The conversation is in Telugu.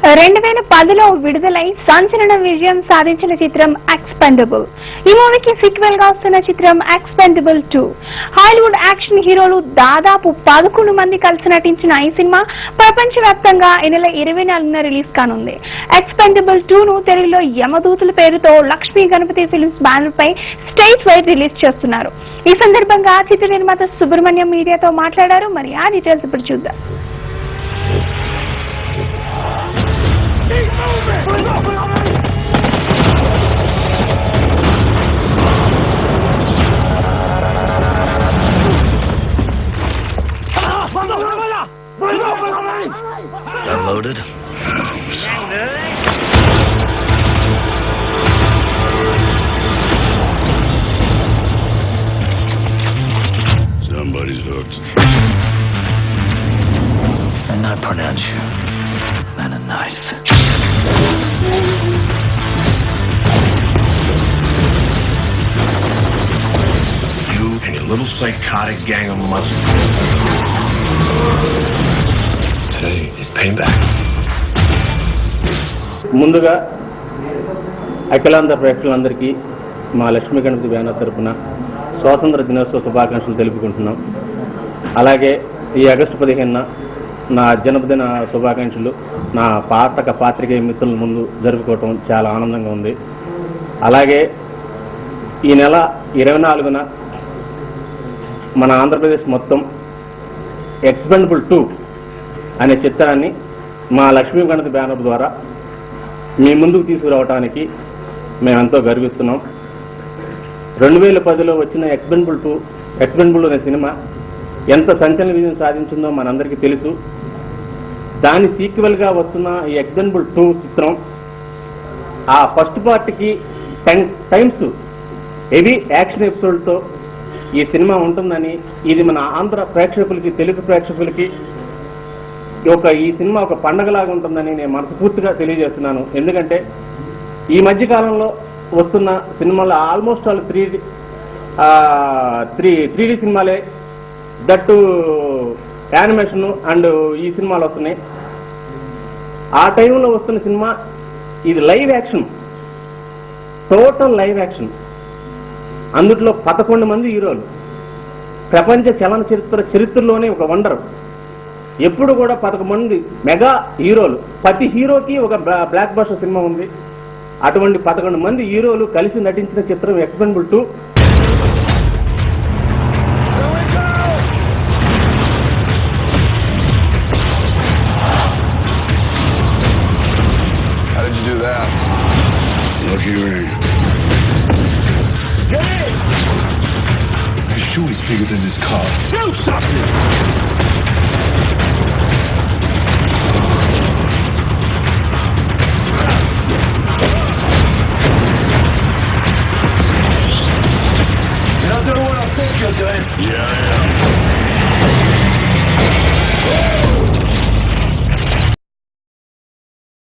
2010లో విడుదలై సంచలన విజయం సాధించిన చిత్రం ఎక్స్పెండబుల్. ఈ మూవీకి సీక్వెల్ గా వస్తున్న చిత్రం ఎక్స్పెండబుల్ 2. హాలీవుడ్ యాక్షన్ హీరోలు దాదాపు 11 మంది కలిసి నటించిన ఈ సినిమా ప్రపంచవ్యాప్తంగా ఈ నెల 24న రిలీజ్ కానుంది. ఎక్స్పెండబుల్ 2ను తెలుగులో యమదూతుల పేరుతో లక్ష్మీ గణపతి ఫిల్మ్స్ బ్యానర్ పై స్టేట్ వైడ్ రిలీజ్ చేస్తున్నారు. ఈ సందర్భంగా చిత్ర నిర్మాత సుబ్రహ్మణ్యం మీడియాతో మాట్లాడారు. మరి ఆ డీటెయిల్స్ ఇప్పుడు చూద్దాం. They're loaded. Somebody's hooked. And not pronounce you. And a knife. You and your little psychotic gang of muscles. Today is payback. ముందుగా అఖిలాంధ్ర ప్రేక్షకులందరికీ మా లక్ష్మీ గణపతి బ్యానర్ తరపున స్వాతంత్ర దినోత్సవ శుభాకాంక్షలు తెలుపుకుంటున్నాం. అలాగే ఈ ఆగస్టు 15న నా జన్మదిన శుభాకాంక్షలు నా పాత్రికేయ మిత్రుల ముందు జరుపుకోవటం చాలా ఆనందంగా ఉంది. అలాగే ఈ నెల 24న మన ఆంధ్రప్రదేశ్ మొత్తం ఎక్స్పెండబుల్ 2 అనే చిత్రాన్ని మా లక్ష్మీ గణపతి బ్యానర్ ద్వారా మీ ముందుకు తీసుకురావడానికి మేమెంతో గర్విస్తున్నాం. 2010లో వచ్చిన ఎక్స్పెండబుల్ అనే సినిమా ఎంత సంచలన విజయం సాధించిందో మనందరికీ తెలుసు. దాని సీక్వెల్గా వస్తున్న ఈ ఎక్స్పెండబుల్ 2 చిత్రం ఆ ఫస్ట్ పార్ట్కి 10 టైమ్స్ హెవీ యాక్షన్ ఎపిసోడ్తో ఈ సినిమా ఉంటుందని, ఇది మన ఆంధ్ర ప్రేక్షకులకి, తెలుగు ప్రేక్షకులకి ఈ సినిమా ఒక పండగలాగా ఉంటుందని నేను మనస్ఫూర్తిగా తెలియజేస్తున్నాను. ఎందుకంటే ఈ మధ్యకాలంలో వస్తున్న సినిమాలో ఆల్మోస్ట్ ఆల్ 3D సినిమాలే, దట్టు యానిమేషన్ అండ్ ఈ సినిమాలు వస్తున్నాయి. ఆ టైంలో వస్తున్న సినిమా ఇది live action, total live action. అందుట్లో 11 మంది హీరోలు. ప్రపంచ చరిత్రలోనే ఒక వండర్. ఎప్పుడు కూడా 11 మంది మెగా హీరోలు, ప్రతి హీరోకి ఒక బ్లాక్ బస్టర్ సినిమా ఉంది. అటువంటి 11 మంది హీరోలు కలిసి నటించిన చిత్రం expendable 2. How did you do that? Lucky ring. Get in! You're shooting bigger than this car. Do something! You're not doing what I think you're doing. Yeah, I am.